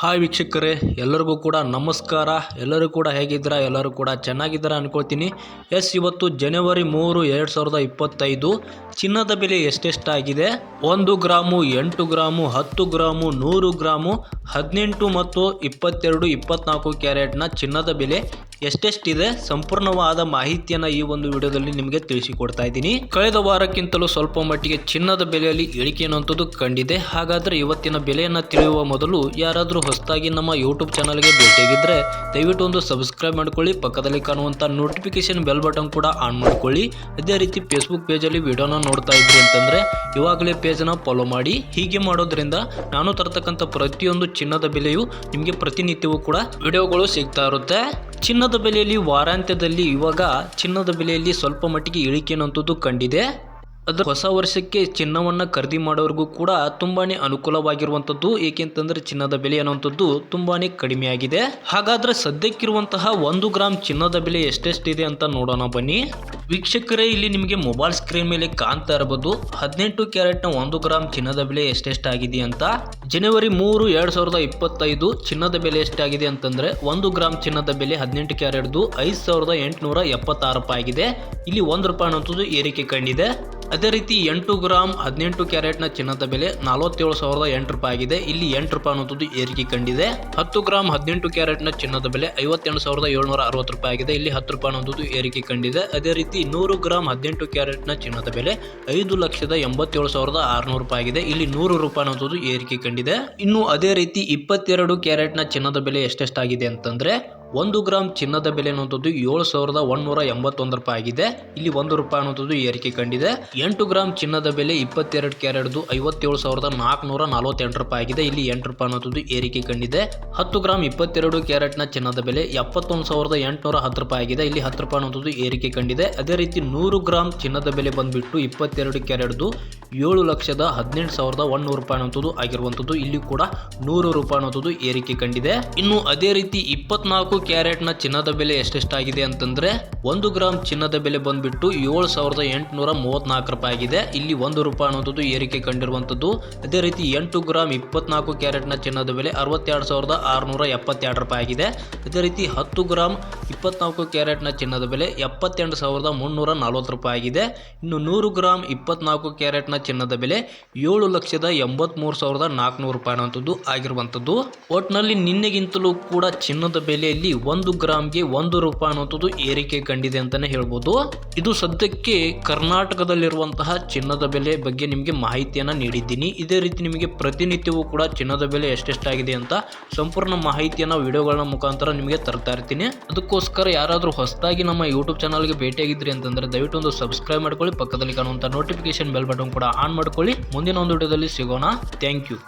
Hi ವೀಕ್ಷಕರೇ, ಎಲ್ಲರಿಗೂ ಕೂಡ ನಮಸ್ಕಾರ. ಎಲ್ಲರೂ ಕೂಡ ಹೇಗಿದ್ದೀರಾ? ಎಲ್ಲರೂ ಕೂಡ ಚೆನ್ನಾಗಿದ್ದೀರಾ ಅನ್ಕೊಳ್ತೀನಿ. ಇವತ್ತು ಜನವರಿ 3, 2025 ಚಿನ್ನದ ಬೆಲೆ ಎಷ್ಟೆಷ್ಟಾಗಿದೆ? 1 ಗ್ರಾಮು, 8 ಗ್ರಾಮು, 10 ಗ್ರಾಮು, 100 ಗ್ರಾಮು, 18 ಮತ್ತು 22, 24 ಕ್ಯಾರೆಟ್ನ ಚಿನ್ನದ ಬೆಲೆ ಎಷ್ಟೆಷ್ಟಿದೆ ಸಂಪೂರ್ಣವಾದ ಮಾಹಿತಿಯನ್ನು ಈ ಒಂದು ವಿಡಿಯೋದಲ್ಲಿ ನಿಮಗೆ ತಿಳಿಸಿಕೊಡ್ತಾ ಇದ್ದೀನಿ. ಕಳೆದ ವಾರಕ್ಕಿಂತಲೂ ಸ್ವಲ್ಪ ಮಟ್ಟಿಗೆ ಚಿನ್ನದ ಬೆಲೆಯಲ್ಲಿ ಇಳಿಕೆ ಅನ್ನುವಂಥದ್ದು ಕಂಡಿದೆ. ಹಾಗಾದ್ರೆ ಇವತ್ತಿನ ಬೆಲೆಯನ್ನು ತಿಳಿಯುವ ಮೊದಲು ಯಾರಾದರೂ ಹೊಸದಾಗಿ ನಮ್ಮ ಯೂಟ್ಯೂಬ್ ಚಾನಲ್ಗೆ ಭೇಟಿಯಾಗಿದ್ದರೆ ದಯವಿಟ್ಟು ಒಂದು ಸಬ್ಸ್ಕ್ರೈಬ್ ಮಾಡ್ಕೊಳ್ಳಿ. ಪಕ್ಕದಲ್ಲಿ ಕಾಣುವಂಥ ನೋಟಿಫಿಕೇಶನ್ ಬೆಲ್ ಬಟನ್ ಕೂಡ ಆನ್ ಮಾಡ್ಕೊಳ್ಳಿ. ಅದೇ ರೀತಿ ಫೇಸ್ಬುಕ್ ಪೇಜಲ್ಲಿ ವಿಡಿಯೋನ ನೋಡ್ತಾ ಇದ್ರಿ ಅಂತಂದರೆ ಇವಾಗಲೇ ಪೇಜನ್ನು ಫಾಲೋ ಮಾಡಿ. ಹೀಗೆ ಮಾಡೋದ್ರಿಂದ ನಾನು ತರತಕ್ಕಂಥ ಪ್ರತಿಯೊಂದು ಚಿನ್ನದ ಬೆಲೆಯು ನಿಮಗೆ ಪ್ರತಿನಿತ್ಯವೂ ಕೂಡ ವಿಡಿಯೋಗಳು ಸಿಗ್ತಾ ಇರುತ್ತೆ. ಚಿನ್ನದ ಬೆಲೆಯಲ್ಲಿ ವಾರಾಂತ್ಯದಲ್ಲಿ ಇವಾಗ ಚಿನ್ನದ ಬೆಲೆಯಲ್ಲಿ ಸ್ವಲ್ಪ ಮಟ್ಟಿಗೆ ಇಳಿಕೆ ಅನ್ನುವಂಥದ್ದು ಕಂಡಿದೆ. ಅದು ಹೊಸ ವರ್ಷಕ್ಕೆ ಚಿನ್ನವನ್ನು ಖರೀದಿ ಮಾಡೋರಿಗೂ ಕೂಡ ತುಂಬಾನೇ ಅನುಕೂಲವಾಗಿರುವಂಥದ್ದು. ಏಕೆಂತಂದ್ರೆ ಚಿನ್ನದ ಬೆಲೆ ಅನ್ನುವಂಥದ್ದು ತುಂಬಾನೇ ಕಡಿಮೆಯಾಗಿದೆ. ಹಾಗಾದ್ರೆ ಸದ್ಯಕ್ಕಿರುವಂತಹ 1 ಗ್ರಾಮ್ ಚಿನ್ನದ ಬೆಲೆ ಎಷ್ಟೆಷ್ಟಿದೆ ಅಂತ ನೋಡೋಣ ಬನ್ನಿ. ವೀಕ್ಷಕರೇ, ಇಲ್ಲಿ ನಿಮಗೆ ಮೊಬೈಲ್ ಸ್ಕ್ರೀನ್ ಮೇಲೆ ಕಾಣ್ತಾ ಇರಬಹುದು 18 ಕ್ಯಾರೆಟ್ನ 1 ಗ್ರಾಮ್ ಚಿನ್ನದ ಬೆಲೆ ಎಷ್ಟೆಷ್ಟಾಗಿದೆ ಅಂತ. ಜನವರಿ 3, 2025 ಚಿನ್ನದ ಬೆಲೆ ಎಷ್ಟಾಗಿದೆ ಅಂತಂದ್ರೆ 1 ಗ್ರಾಮ್ ಚಿನ್ನದ ಬೆಲೆ 18 ಕ್ಯಾರೆಟ್ದು 5876 ರೂಪಾಯಿ ಆಗಿದೆ. ಇಲ್ಲಿ 1 ರೂಪಾಯಿ ಅನ್ನುವಂಥದ್ದು ಏರಿಕೆ ಕಂಡಿದೆ. ಅದೇ ರೀತಿ 8 ಗ್ರಾಮ್ 18 ಕ್ಯಾರೆಟ್ನ ಚಿನ್ನದ ಬೆಲೆ 47,008 ರೂಪಾಯಿ ಆಗಿದೆ. ಇಲ್ಲಿ 8 ರೂಪಾಯಿ ಅನ್ನುವಂಥದ್ದು ಏರಿಕೆ ಕಂಡಿದೆ. 10 ಗ್ರಾಮ್ 18 ಕ್ಯಾರೆಟ್ನ ಚಿನ್ನದ ಬೆಲೆ 58,760 ರೂಪಾಯಿ ಆಗಿದೆ. ಇಲ್ಲಿ 10 ರೂಪಾಯಿ ಅನ್ನುವಂಥದ್ದು ಏರಿಕೆ ಕಂಡಿದೆ. ಅದೇ ರೀತಿ 100 ಗ್ರಾಮ್ 18 ಕ್ಯಾರೆಟ್ನ ಚಿನ್ನದ ಬೆಲೆ 5,87,600 ರೂಪಾಯಿ ಆಗಿದೆ. ಇಲ್ಲಿ 100 ರೂಪಾಯಿ ಅನ್ನುವಂಥದ್ದು ಏರಿಕೆ ಕಂಡಿದೆ. ಇನ್ನು ಅದೇ ರೀತಿ 22 ಕ್ಯಾರೆಟ್ನ ಚಿನ್ನದ ಬೆಲೆ ಎಷ್ಟೆಷ್ಟಾಗಿದೆ ಅಂತಂದ್ರೆ 1 ಗ್ರಾಮ್ ಚಿನ್ನದ ಬೆಲೆ ಅನ್ನುವಂಥದ್ದು 7,181 ರೂಪಾಯಿ ಆಗಿದೆ. ಇಲ್ಲಿ 1 ರೂಪಾಯಿ ಅನ್ನುವಂಥದ್ದು ಏರಿಕೆ ಕಂಡಿದೆ. 8 ಗ್ರಾಮ್ ಚಿನ್ನದ ಬೆಲೆ 22 ಕ್ಯಾರೆಟ್ದು 57,448 ರೂಪಾಯಿ ಆಗಿದೆ. ಇಲ್ಲಿ 8 ರೂಪಾಯಿ ಅನ್ನುವಂಥದ್ದು ಏರಿಕೆ ಕಂಡಿದೆ. 10 ಗ್ರಾಮ್ 22 ಕ್ಯಾರೆಟ್ನ ಚಿನ್ನದ ಬೆಲೆ 71,810 ರೂಪಾಯಿ ಆಗಿದೆ. ಇಲ್ಲಿ 10 ರೂಪಾಯಿ ಅನ್ನುವಂಥದ್ದು ಏರಿಕೆ ಕಂಡಿದೆ. ಅದೇ ರೀತಿ 100 ಗ್ರಾಮ್ ಚಿನ್ನದ ಬೆಲೆ ಬಂದ್ಬಿಟ್ಟು 22 ಕ್ಯಾರೆಟ್ದು 7,18,100 ರೂಪಾಯಿ ಅನ್ನುವಂಥದ್ದು ಆಗಿರುವಂಥದ್ದು. ಇಲ್ಲಿ ಕೂಡ 100 ರೂಪಾಯಿ ಅನ್ನುವಂಥದ್ದು ಏರಿಕೆ ಕಂಡಿದೆ. ಇನ್ನು ಅದೇ ರೀತಿ 24 ಕ್ಯಾರೆಟ್ನ ಚಿನ್ನದ ಬೆಲೆ ಎಷ್ಟೆಷ್ಟಾಗಿದೆ ಅಂತಂದ್ರೆ 1 ಗ್ರಾಮ್ ಚಿನ್ನದ ಬೆಲೆ ಬಂದ್ಬಿಟ್ಟು 7,834 ರೂಪಾಯಿ ಆಗಿದೆ. ಇಲ್ಲಿ 1 ರೂಪಾಯಿ ಅನ್ನೋದು ಏರಿಕೆ ಕಂಡಿರುವಂತದ್ದು. ಅದೇ ರೀತಿ 8 ಗ್ರಾಮ್ 24 ಕ್ಯಾರೆಟ್ನ ಚಿನ್ನದ ಬೆಲೆ 62,672 ರೂಪಾಯಿ ಆಗಿದೆ. ಅದೇ ರೀತಿ 10 ಗ್ರಾಮ್ 24 ಕ್ಯಾರೆಟ್ನ ಚಿನ್ನದ ಬೆಲೆ 78,340 ರೂಪಾಯಿ ಆಗಿದೆ. ಇನ್ನು 100 ಗ್ರಾಮ್ 24 ಕ್ಯಾರೆಟ್ನ ಚಿನ್ನದ ಬೆಲೆ 7,83,400 ರೂಪಾಯಿ ಅನ್ನುವಂಥದ್ದು ಆಗಿರುವಂಥದ್ದು. ಒಟ್ನಲ್ಲಿ ನಿನ್ನೆಗಿಂತಲೂ ಕೂಡ ಚಿನ್ನದ ಬೆಲೆಯಲ್ಲಿ 1 ಗ್ರಾಮ್ಗೆ 1 ರೂಪಾಯಿ ಅನ್ನುವಂಥದ್ದು ಏರಿಕೆ ಕಂಡಿದೆ ಅಂತಾನೆ ಹೇಳ್ಬೋದು. ಇದು ಸದ್ಯಕ್ಕೆ ಕರ್ನಾಟಕದಲ್ಲಿರುವಂತಹ ಚಿನ್ನದ ಬೆಲೆ ಬಗ್ಗೆ ನಿಮಗೆ ಮಾಹಿತಿಯನ್ನ ನೀಡಿದ್ದೀನಿ. ಇದೇ ರೀತಿ ನಿಮಗೆ ಪ್ರತಿನಿತ್ಯವೂ ಕೂಡ ಚಿನ್ನದ ಬೆಲೆ ಎಷ್ಟೆಷ್ಟಾಗಿದೆ ಅಂತ ಸಂಪೂರ್ಣ ಮಾಹಿತಿಯನ್ನ ವಿಡಿಯೋಗಳ ಮುಖಾಂತರ ನಿಮಗೆ ತರ್ತಾ ಇರ್ತೀನಿ. ಅದಕ್ಕೋಸ್ಕರ ಯಾರಾದರೂ ಹೊಸದಾಗಿ ನಮ್ಮ ಯೂಟ್ಯೂಬ್ ಚಾನಲ್ಗೆ ಭೇಟಿಯಾಗಿದ್ರಿ ಅಂತಂದ್ರೆ ದಯವಿಟ್ಟು ಒಂದು ಸಬ್ಸ್ಕ್ರೈಬ್ ಮಾಡ್ಕೊಳ್ಳಿ. ಪಕ್ಕದಲ್ಲಿ ಕಾಣುವಂತ ನೋಟಿಫಿಕೇಶನ್ ಬೆಲ್ ಬಟನ್ ಕೂಡ ಆನ್ ಮಾಡ್ಕೊಳ್ಳಿ. ಮುಂದಿನ ಒಂದು ವಿಡಿಯೋದಲ್ಲಿ ಸಿಗೋಣ. Thank you.